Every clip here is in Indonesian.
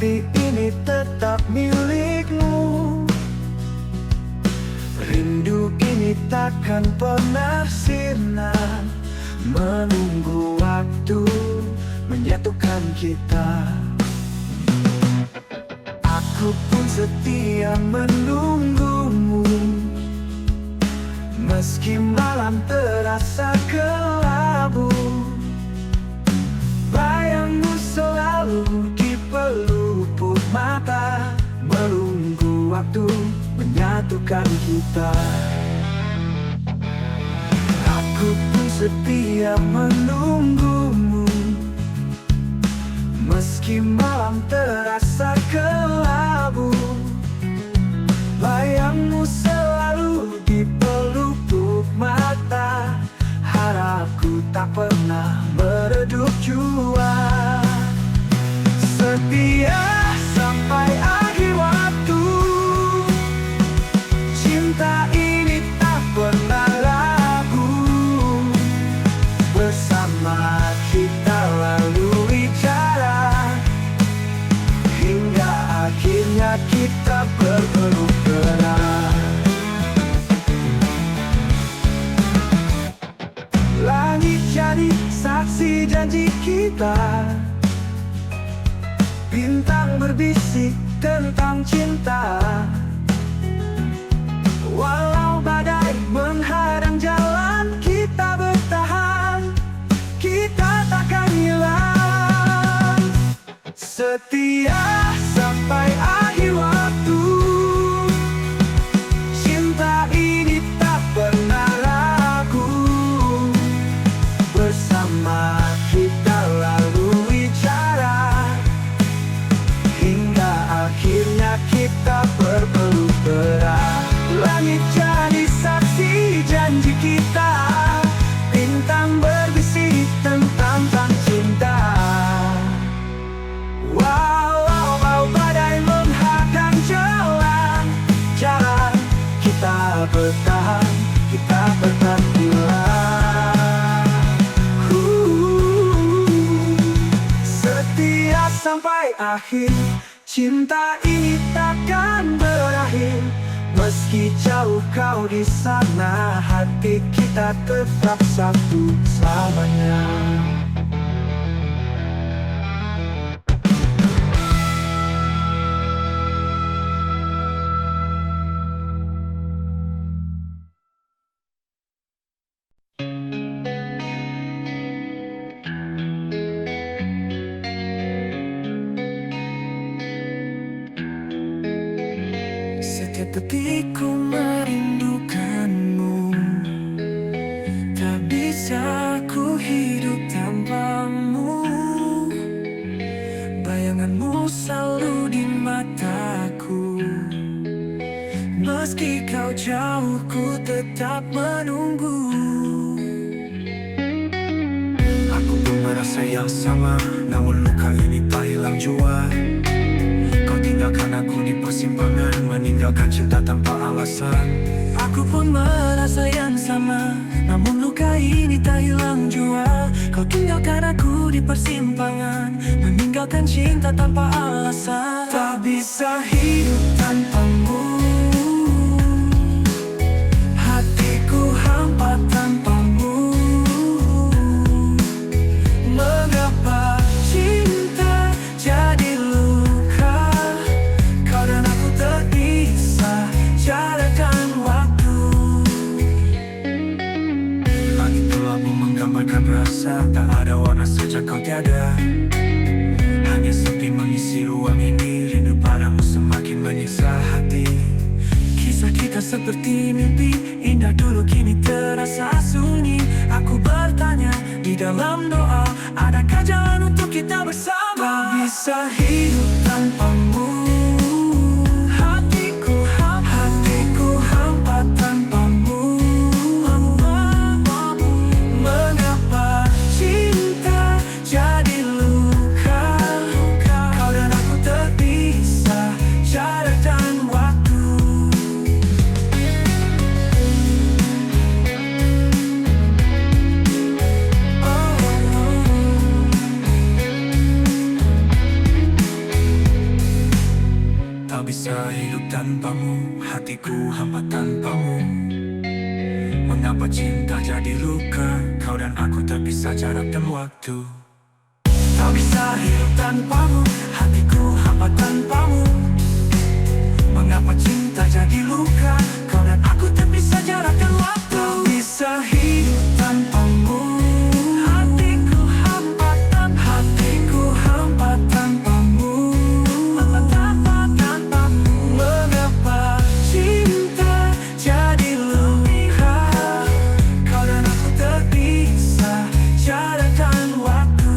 hati ini tetap milikmu. Rindu ini takkan pernah sirna, menunggu waktu menyatukan kita. Aku pun setia menunggumu, meski malam terasa kelabu. Bayangmu selalu di pelupuk mata, menunggu waktu menyatukan kita. Aku pun setia menunggumu, meski malam terasa kelabu. Bayangmu selalu di pelupuk mata, harapku tak pernah meredup jua. Setia sampai akhir waktu, cinta ini tak pernah ragu. Bersama kita lalui jarak, hingga akhirnya kita berpeluk erat. Langit jadi saksi janji kita, bintang berbisik tentang cinta. Walau badai menghadang jalan, kita bertahan, kita takkan hilang. Setia sampai akhir waktu, cinta ini tak pernah ragu. Bersama kita lalui jarak, hingga akhirnya kita berpeluk erat. Langit jadi saksi janji kita, bintang berbisik tentang cinta. Walau badai menghadang jalan, kita bertahan, kita bertahan pula. Setia sampai akhir, cinta ini takkan berakhir. Meski jauh kau di sana, hati kita tetap satu selamanya. Setiap detikku merindukanmu, tak bisa ku hidup tanpamu. Bayanganmu selalu di mataku, meski kau jauh ku tetap menunggu. Aku pun merasa yang sama, namun luka ini tak hilang jua. Kau tinggalkan aku di persimpangan, meninggalkan cinta tanpa alasan. Aku pun merasa yang sama, namun luka ini tak hilang jua. Kau tinggalkan aku di persimpangan, meninggalkan cinta tanpa alasan. Tak bisa hidup tanpamu, hatiku hampa tanpamu. Mengapa cinta jadi luka? Kau dan aku terpisah, jarakan waktu. Langit kelabu menggambarkan rasa, tak ada warna sejak kau tiada. Hanya sepi mengisi ruang ini, rindu padamu semakin menyiksa hati. Kisah kita seperti mimpi indah dulu, kini terasa sunyi. Aku bertanya di dalam doa, adakah jalan untuk kita bersama? Tak bisa hidup tanpamu, hatiku hampa tanpamu. Mengapa cinta jadi luka? Kau dan aku terpisah, jarak dan waktu. tanpamu, hatiku hampa tanpamu. Mengapa cinta jadi luka? Kau dan aku terpisah jarak dan waktu. Tak bisa hidup tanpamu, hatiku hampa tanpamu. Mengapa cinta jadi luka? Kau dan aku terpisah jarak dan waktu. Tak bisa hidup tanpamu, hatiku hampa tanpamu. Mengapa cinta jadi luka? Kau dan aku terpisah jarak dan waktu.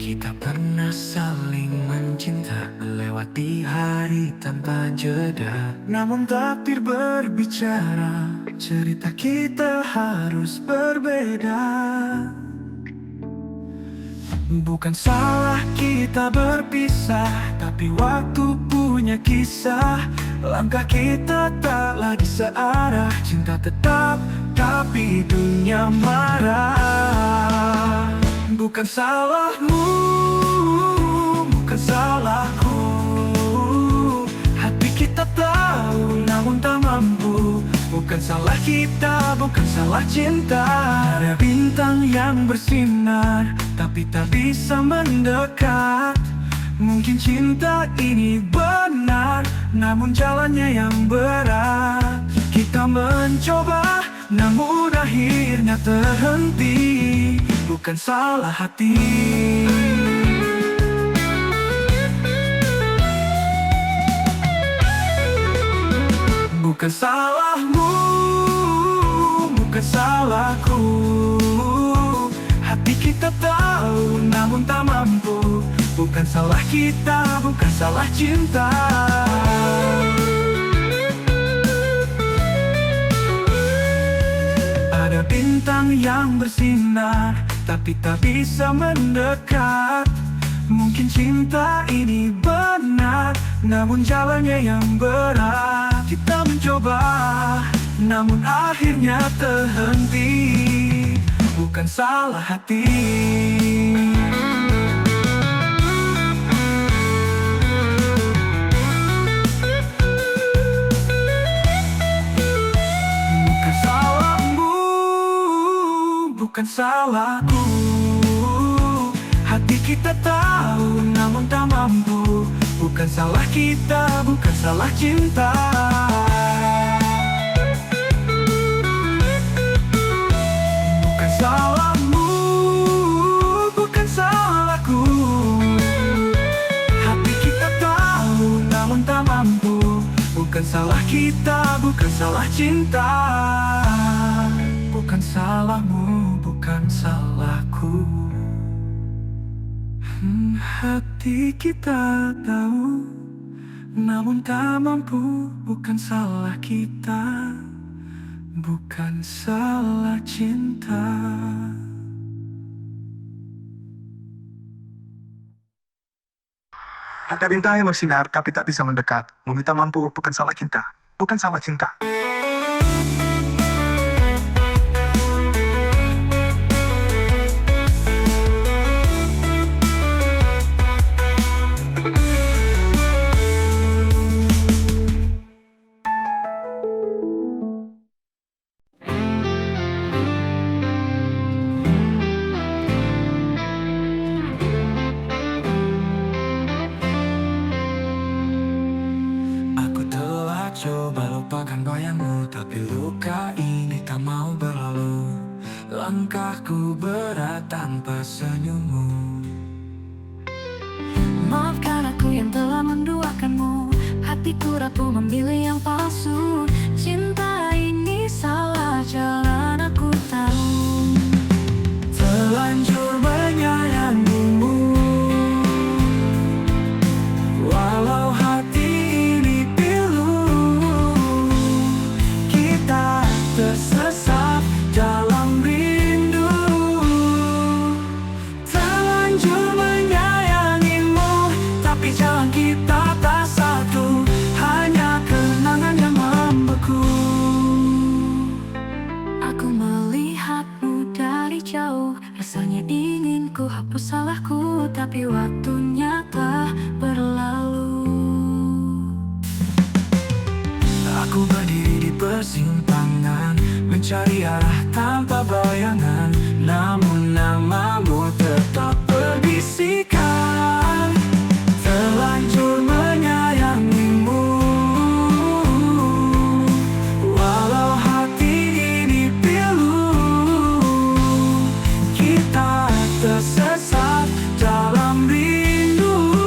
Kita pernah saling mencinta, melewati hari tanpa jeda. Namun takdir berbicara, cerita kita harus berbeda. Bukan salah kita berpisah, tapi waktu punya kisah. Langkah kita tak lagi searah, cinta tetap, tapi dunia marah. Bukan salahmu, bukan salahku. Hati kita tahu, namun tak mampu. Bukan salah kita, bukan salah cinta. Ada bintang yang bersinar, tapi tak bisa mendekat. Mungkin cinta ini benar, namun jalannya yang berat. Kita mencoba, namun akhirnya terhenti. Bukan salah hati, bukan salahmu, bukan salahku. Hati kita tahu, namun tak mampu. Bukan salah kita, bukan salah cinta. Ada bintang yang bersinar, tapi tak bisa mendekat. Mungkin cinta ini benar, namun jalannya yang berat. Kita mencoba, namun akhirnya terhenti. Bukan salah hati, bukan salahmu, bukan salahku. Hati kita tahu, namun tak mampu. Bukan salah kita, bukan salah cinta. Bukan salahmu, bukan salahku. Hati kita tahu, namun tak mampu. Bukan salah kita, bukan salah cinta. Bukan salahmu, bukan salahku. Hati kita tahu, namun tak mampu. Bukan salah kita, bukan salah cinta. Ada bintang yang bersinar tapi tak bisa mendekat. Meminta mampu bukan salah cinta, bukan salah cinta. Coba lupakan bayangmu, tapi luka ini tak mau berlalu. Langkahku berat tanpa senyummu. Maafkan aku yang telah menduakanmu. Hatiku rapuh memilih yang palsu. Cinta ini salah jalan, aku tahu. tapi waktunya tak berlalu. Aku berdiri di persimpangan, mencari arah tanpa bayangan, namun namamu tetap berbisikan. Terlanjur menyayangimu, walau hati ini pilu. Kita tersesat dalam rindu,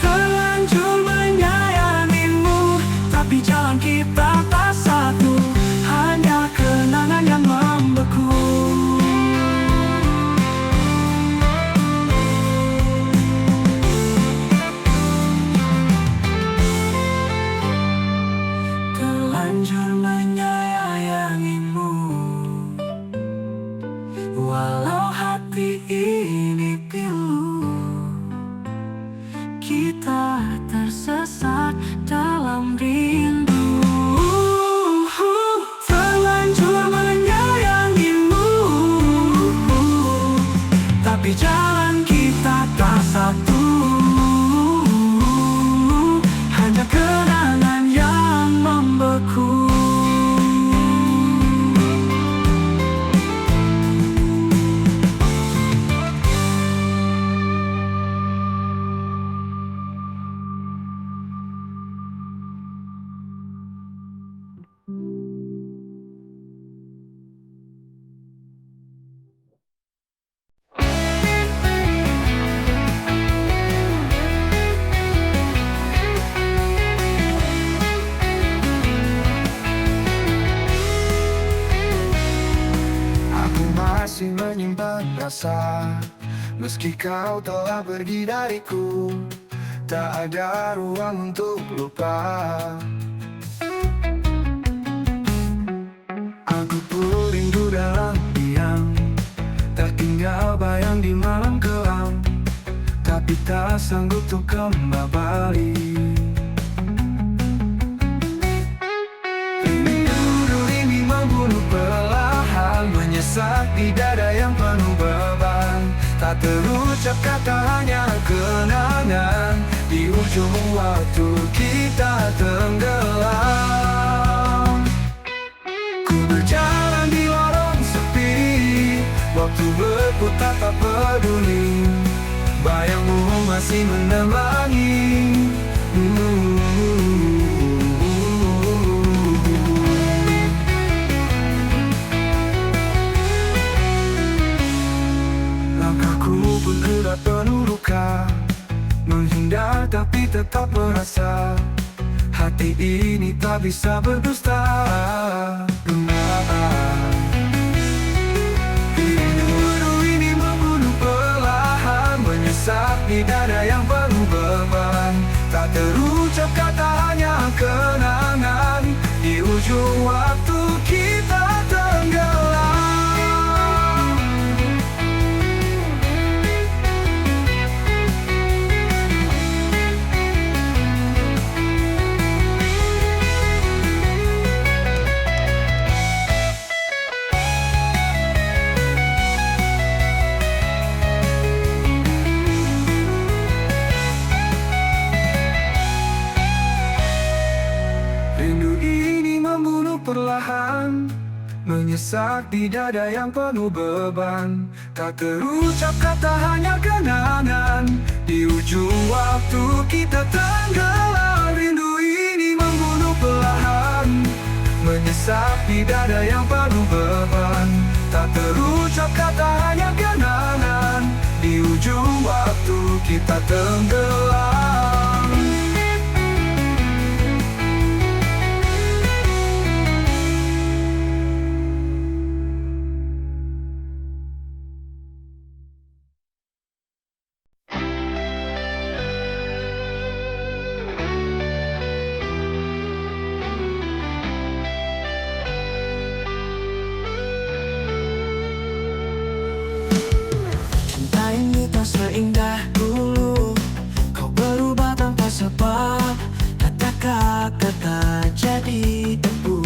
terlanjur menyayangimu, tapi jalan kita tak satu, hanya kenangan yang membeku. Terlanjur menyayangimu, walau hati ini pilu. Kita tersesat dalam rindu, terlanjur menyayangimu, tapi jalan kita tak satu, hanya kenangan yang membeku. Aku masih menyimpan rasa, meski kau telah pergi dariku. Tak ada ruang untuk lupa. Aku pun rindu dalam diam, tertinggal bayang di malam kelam, tapi tak sanggup untuk kembali. Rindu ini membunuh perlahan, menyesak di dada yang penuh beban. Tak terucap kata, hanya kenangan. Di ujung waktu kita tenggelam. Ku berjalan di lorong sepi, waktu berputar tak peduli. Bayangmu masih menemani. Langkahku pun berat penuh luka, menghindar tapi tetap merasa. Hati ini tak bisa berdusta. Rindu ini membunuh perlahan, menyesak di dada yang penuh beban. Tak terucap kata, hanya kenangan. Di ujung waktu kita tenggelam. Rindu ini membunuh perlahan, menyesak di dada yang penuh beban. Tak terucap kata, hanya kenangan. Di ujung waktu kita tenggelam. Rindu ini membunuh perlahan, menyesak di dada yang penuh beban. Tak terucap kata, hanya kenangan. Di ujung waktu kita tenggelam. Cinta ini tak seindah dulu, kau berubah tanpa sebab. Kata-kata jadi debu.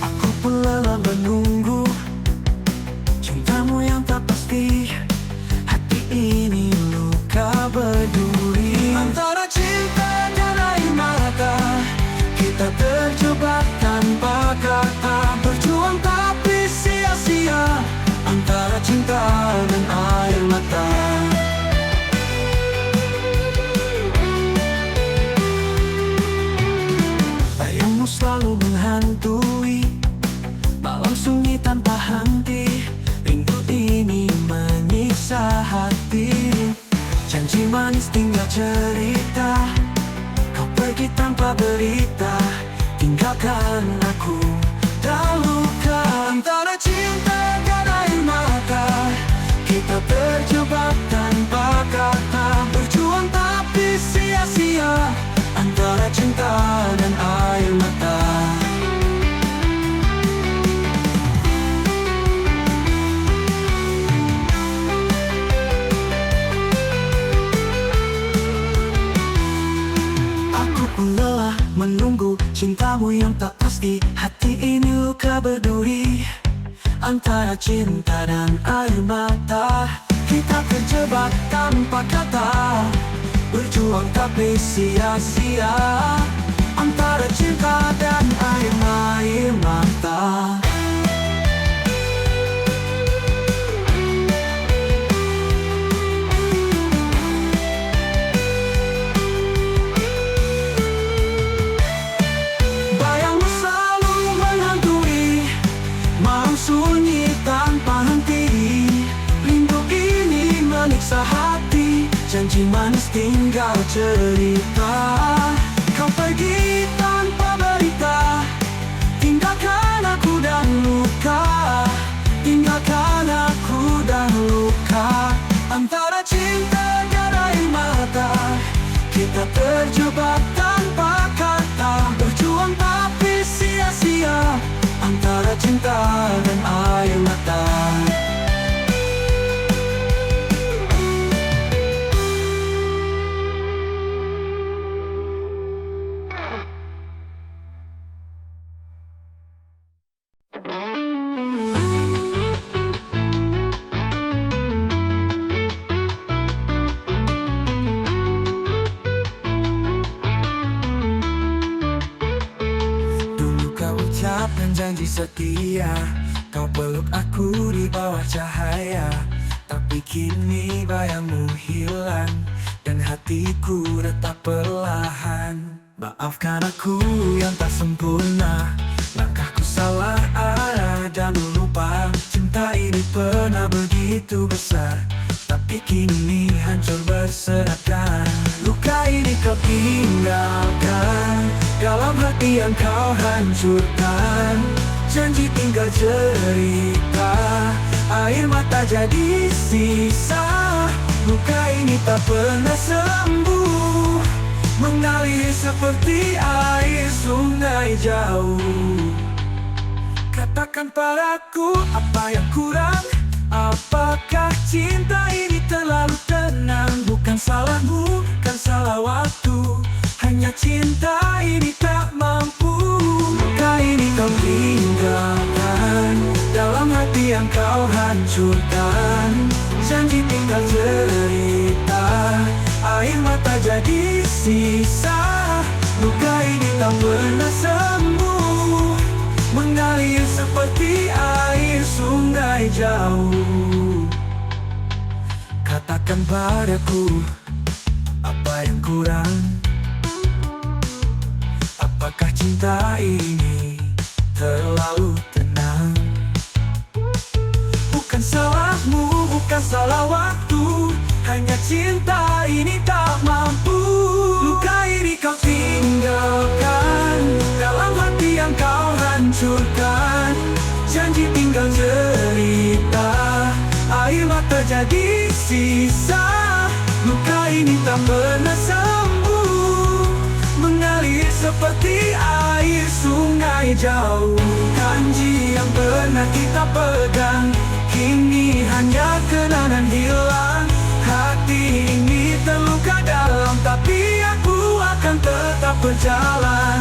Aku pun lelah menunggu, pergi tanpa berita, tinggalkan aku dan luka. Antara cinta dan air mata, kita terjebak tanpa kata. Berjuang tapi sia-sia, antara cinta dan air mata. Aku pun lelah menunggu cintamu yang tak pasti. Hati ini luka berduri, antara cinta dan air mata. Kita terjebak tanpa kata, berjuang tapi sia-sia, antara cinta dan air mata. Bayangmu selalu menghantui, malam sunyi tanpa henti. Rindu ini menyiksa hati, janji manis tinggal cerita. Kau pergi tanpa berita, tinggalkan aku dan luka. Tinggalkan aku dan luka. Antara cinta dan air mata, kita terjebak tanpa kata. Berjuang tapi sia-sia, antara cinta dan air mata. Dulu kau ucapkan janji setia, kau peluk aku di bawah cahaya. Tapi kini bayangmu hilang, dan hatiku retak perlahan. Maafkan aku yang tak sempurna, langkahku salah arah dan lupa. Cinta ini pernah begitu besar, tapi kini hancur berserakan. Luka ini kau tinggalkan, dalam hati yang kau hancurkan. Janji tinggal cerita, air mata jadi sisa. Luka ini tak pernah sembuh, mengalir seperti air sungai jauh. Katakan padaku apa yang kurang, apakah cinta ini terlalu tenang? Bukan salahmu, kan salah waktu, hanya cinta ini tak mampu. Luka ini kau tinggalkan, dalam hati yang kau hancurkan. Janji tinggal cerita, air mata jadi sisa. Luka ini tak pernah sembuh, mengalir seperti air sungai jauh. Katakan padaku apa yang kurang, apakah cinta ini terlalu tenang? Bukan salahmu, bukan salah waktu, hanya cinta ini tak mampu. Luka ini kau tinggalkan, dalam hati yang kau hancurkan. Janji tinggal cerita, air mata jadi sisa. Luka ini tak pernah sembuh, mengalir seperti air sungai jauh. Janji yang pernah kita pegang, kini hanya kenangan hilang. Hati ini terluka dalam, tapi aku akan tetap berjalan.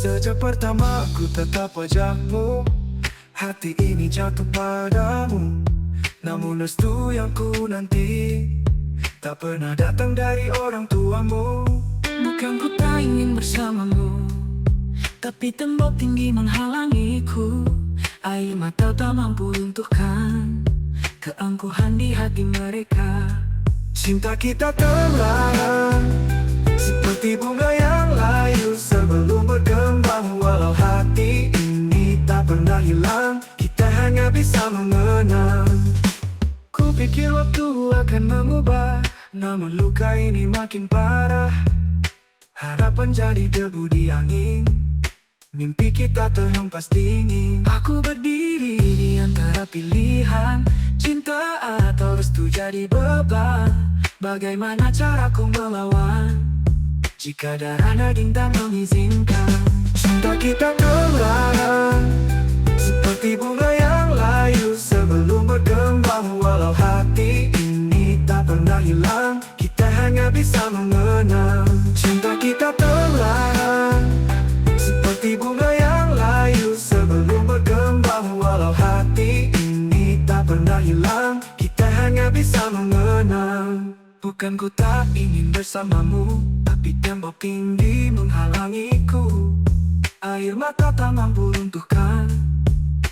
Sejak pertama ku tetap wajahmu, hati ini jatuh padamu. Namun restu yang ku nanti tak pernah datang dari orang tuamu. Bukan ku tak ingin bersamamu, tapi tembok tinggi menghalangiku. Air mata tak mampu runtuhkan keangkuhan di hati mereka. Cinta kita terlarang, seperti bunga yang layu sebelum berkembang. Walau hati ini tak pernah hilang, kita hanya bisa mengenang. Ku pikir waktu akan mengubah, namun luka ini makin parah. Harapan jadi debu di angin, mimpi kita terhempas dingin. Aku berdiri di antara pilihan, cinta atau restu jadi beban. Bagaimana caraku melawan jika darah daging tak mengizinkan? Cinta kita terlarang, seperti bunga yang layu sebelum berkembang. Walau hati ini tak pernah hilang, kita hanya bisa mengenang. Cinta kita terlarang, seperti bunga yang layu sebelum berkembang. Walau hati ini tak pernah hilang, kita hanya bisa mengenang. Bukan ku tak ingin bersamamu, tapi tembok tinggi menghalangiku. Air mata tak mampu runtuhkan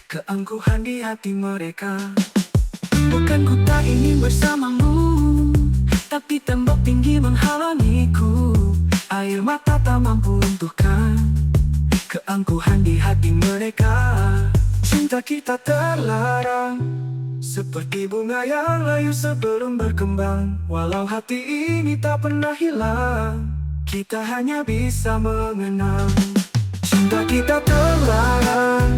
keangkuhan di hati mereka. Bukan ku tak ingin bersamamu, tapi tembok tinggi menghalangiku. Air mata tak mampu runtuhkan keangkuhan di hati mereka. Cinta kita terlarang, seperti bunga yang layu sebelum berkembang. Walau hati ini tak pernah hilang, kita hanya bisa mengenang. Cinta kita terlarang,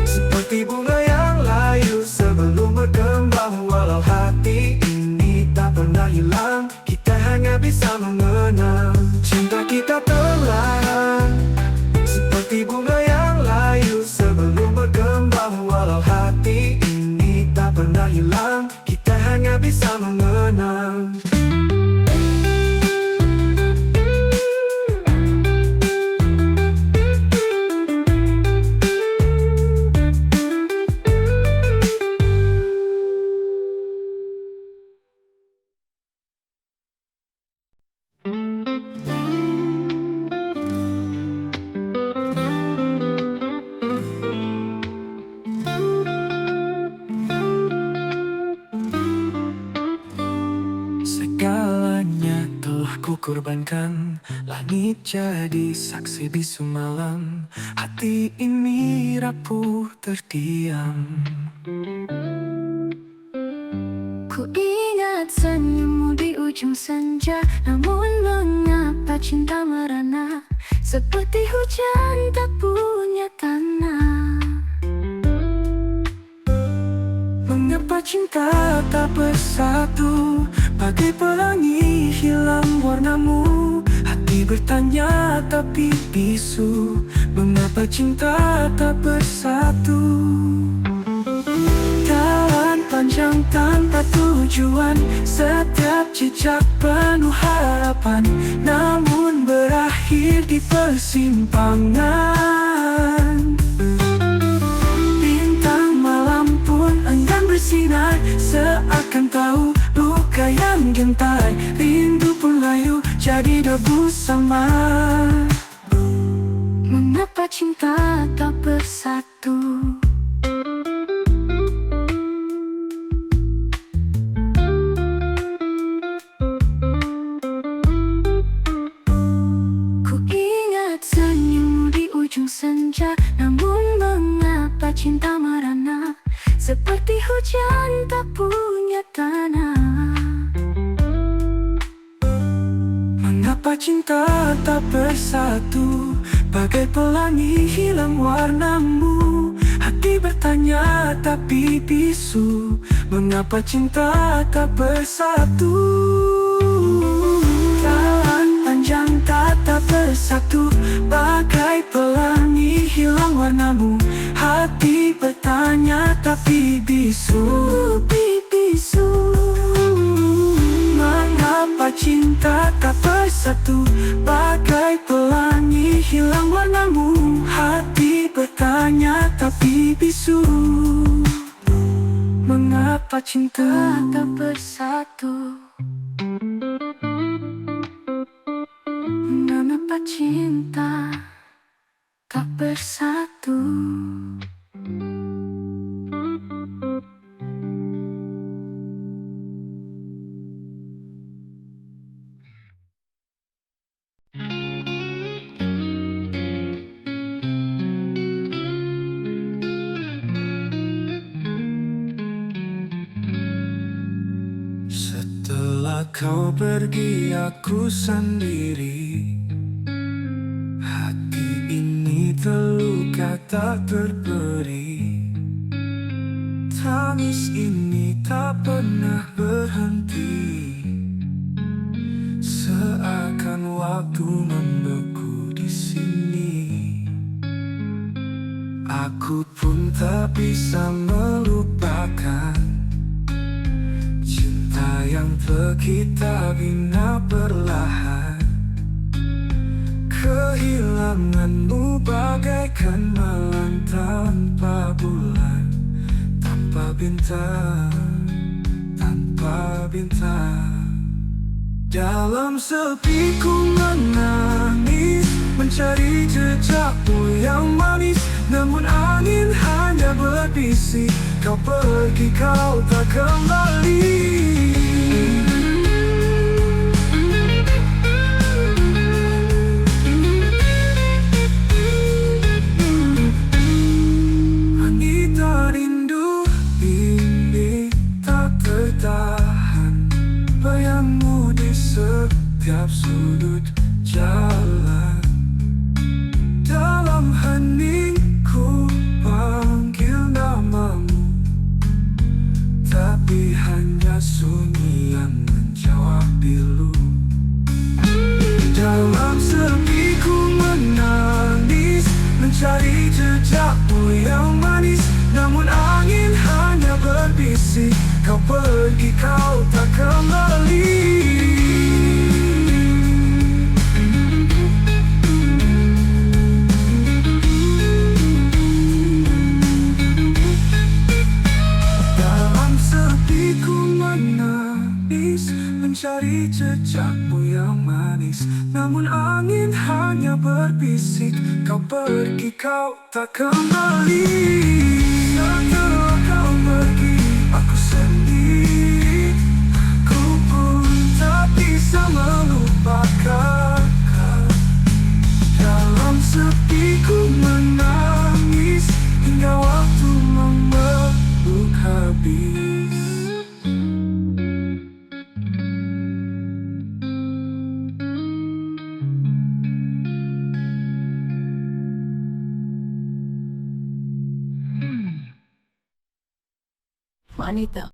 seperti bunga yang layu sebelum berkembang. Walau hati ini tak pernah hilang, kita hanya bisa mengenang. Cinta kita terlarang, seperti bunga yang layu sebelum berkembang. Walau hati ini tak pernah hilang, kita hanya bisa mengenang. Segalanya telah kukorbankan, langit jadi saksi bisu malam. Hati ini rapuh terdiam. Ku ingat senyummu di ujung senja, namun mengapa cinta merana seperti hujan tak punya tanah? Mengapa cinta tak bersatu, bagai pelangi hilang warnamu? Hati bertanya tapi bisu, mengapa cinta tak bersatu? Jalan panjang tanpa tujuan, setiap jejak penuh harapan, namun berakhir di persimpangan. Bintang malam pun enggan bersinar, seakan tahu luka yang gentar. Rindu pun layu jadi debu samar. Mengapa cinta tak bersatu? Ku ingat senyummu di ujung senja, namun mengapa cinta merana seperti hujan tak punya tanah? Mengapa cinta tak bersatu, bagai pelangi hilang warnamu? Hati bertanya tapi bisu, mengapa cinta tak bersatu? Jalan panjang tak bersatu, bagai pelangi hilang warnamu. Hati bertanya tapi bisu, mengapa cinta tak bersatu, bagai pelangi hilang warnamu. Hati bertanya tapi bisu, mengapa cinta tak bersatu? Setelah kau pergi aku sendiri, hati ini terluka tak terberi. Tangis ini tak pernah berhenti, seakan waktu membeku di sini. Aku pun tak bisa melupakan cinta yang kita bina perlahan. Kehilanganmu bagaikan malam tanpa bulan, tanpa bintang, tanpa bintang. Dalam sepi ku menangis, mencari jejakmu yang manis. Namun angin hanya berbisik, kau pergi, kau tak kembali. Wanita rindu ini tak tertahan, bayangmu di setiap sudut jalan. Dalam heningku panggil namamu, tapi hanya sunyi yang menjawab pilu. Dalam sepi ku menangis, mencari jejakmu yang manis. Namun angin hanya berbisik, kau pergi, kau tak kembali. Dalam sepi ku menangis, mencari jejakmu yang manis. Namun angin hanya berbisik, kau pergi, kau tak kembali. Setelah kau pergi, aku sendiri, ku pun tak bisa melupakan. Dalam sepi ku menangis, hingga waktu memeluk habis. Wanita.